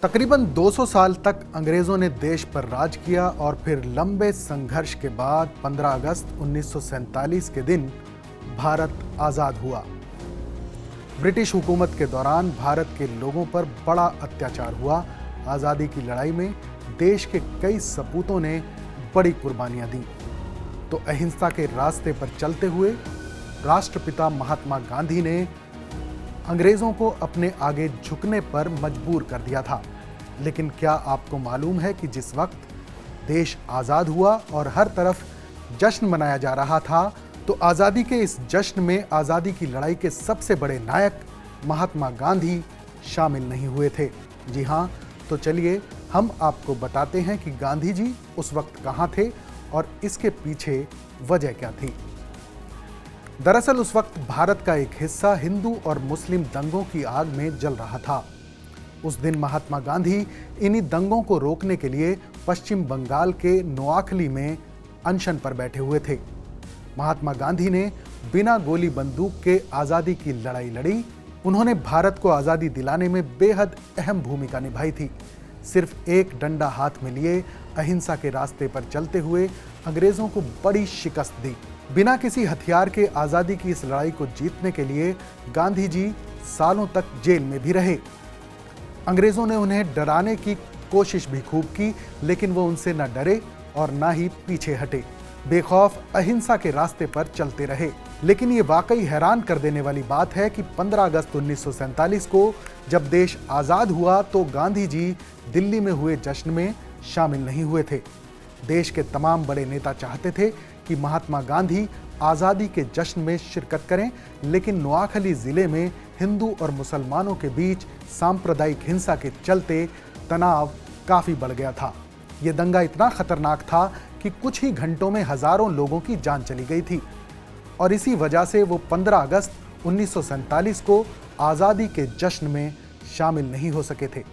तकरीबन 200 साल तक अंग्रेजों ने देश पर राज किया और फिर लंबे संघर्ष के बाद 15 अगस्त 1947 के दिन भारत आज़ाद हुआ। ब्रिटिश हुकूमत के दौरान भारत के लोगों पर बड़ा अत्याचार हुआ। आज़ादी की लड़ाई में देश के कई सपूतों ने बड़ी कुर्बानियां दी। तो अहिंसा के रास्ते पर चलते हुए राष्ट्रपिता महात्मा गांधी ने अंग्रेजों को अपने आगे झुकने पर मजबूर कर दिया था। लेकिन क्या आपको मालूम है कि जिस वक्त देश आज़ाद हुआ और हर तरफ जश्न मनाया जा रहा था, तो आज़ादी के इस जश्न में आज़ादी की लड़ाई के सबसे बड़े नायक महात्मा गांधी शामिल नहीं हुए थे। जी हाँ, तो चलिए हम आपको बताते हैं कि गांधी जी उस वक्त कहाँ थे और इसके पीछे वजह क्या थी। दरअसल उस वक्त भारत का एक हिस्सा हिंदू और मुस्लिम दंगों की आग में जल रहा था। उस दिन महात्मा गांधी इन्हीं दंगों को रोकने के लिए पश्चिम बंगाल के नोआखली में अनशन पर बैठे हुए थे। महात्मा गांधी ने बिना गोली बंदूक के आज़ादी की लड़ाई लड़ी। उन्होंने भारत को आज़ादी दिलाने में बेहद अहम भूमिका निभाई थी। सिर्फ एक डंडा हाथ में लिए अहिंसा के रास्ते पर चलते हुए अंग्रेजों को बड़ी शिकस्त दी। बिना किसी हथियार के आज़ादी की इस लड़ाई को जीतने के लिए गांधी जी सालों तक जेल में भी रहे। अंग्रेजों ने उन्हें डराने की कोशिश भी खूब की, लेकिन वो उनसे न डरे और ना ही पीछे हटे। बेखौफ अहिंसा के रास्ते पर चलते रहे। लेकिन ये वाकई हैरान कर देने वाली बात है कि 15 अगस्त 1947 को जब देश आज़ाद हुआ तो गांधी जी दिल्ली में हुए जश्न में शामिल नहीं हुए थे। देश के तमाम बड़े नेता चाहते थे कि महात्मा गांधी आज़ादी के जश्न में शिरकत करें, लेकिन नोआखली जिले में हिंदू और मुसलमानों के बीच सांप्रदायिक हिंसा के चलते तनाव काफ़ी बढ़ गया था। ये दंगा इतना खतरनाक था कि कुछ ही घंटों में हजारों लोगों की जान चली गई थी और इसी वजह से वो 15 अगस्त 1947 को आज़ादी के जश्न में शामिल नहीं हो सके थे।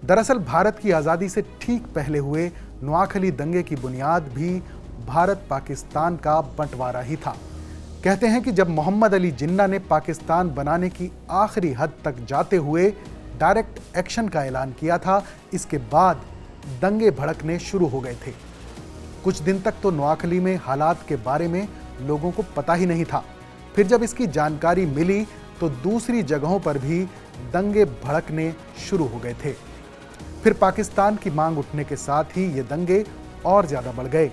दरअसल भारत की आज़ादी से ठीक पहले हुए नोआखली दंगे की बुनियाद भी भारत पाकिस्तान का बंटवारा ही था। कहते हैं कि जब मोहम्मद अली जिन्ना ने पाकिस्तान बनाने की आखिरी हद तक जाते हुए डायरेक्ट एक्शन का ऐलान किया था, इसके बाद दंगे भड़कने शुरू हो गए थे। कुछ दिन तक तो नोआखली में हालात के बारे में लोगों को पता ही नहीं था। फिर जब इसकी जानकारी मिली तो दूसरी जगहों पर भी दंगे भड़कने शुरू हो गए थे। फिर पाकिस्तान की मांग उठने के साथ ही ये दंगे और ज्यादा बढ़ गए।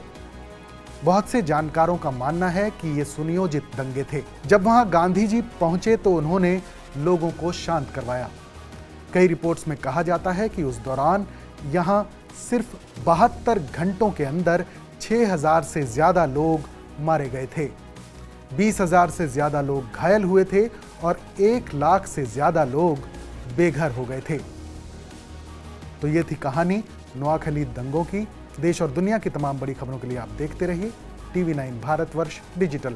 बहुत से जानकारों का मानना है कि ये सुनियोजित दंगे थे। जब वहां गांधी जी पहुंचे तो उन्होंने लोगों को शांत करवाया। कई रिपोर्ट्स में कहा जाता है कि उस दौरान यहां सिर्फ 72 घंटों के अंदर 6000 से ज्यादा लोग मारे गए थे, 20,000 से ज्यादा लोग घायल हुए थे और 1 लाख से ज्यादा लोग बेघर हो गए थे। तो ये थी कहानी नोआखली दंगों की। देश और दुनिया की तमाम बड़ी खबरों के लिए आप देखते रहिए TV9 भारतवर्ष डिजिटल।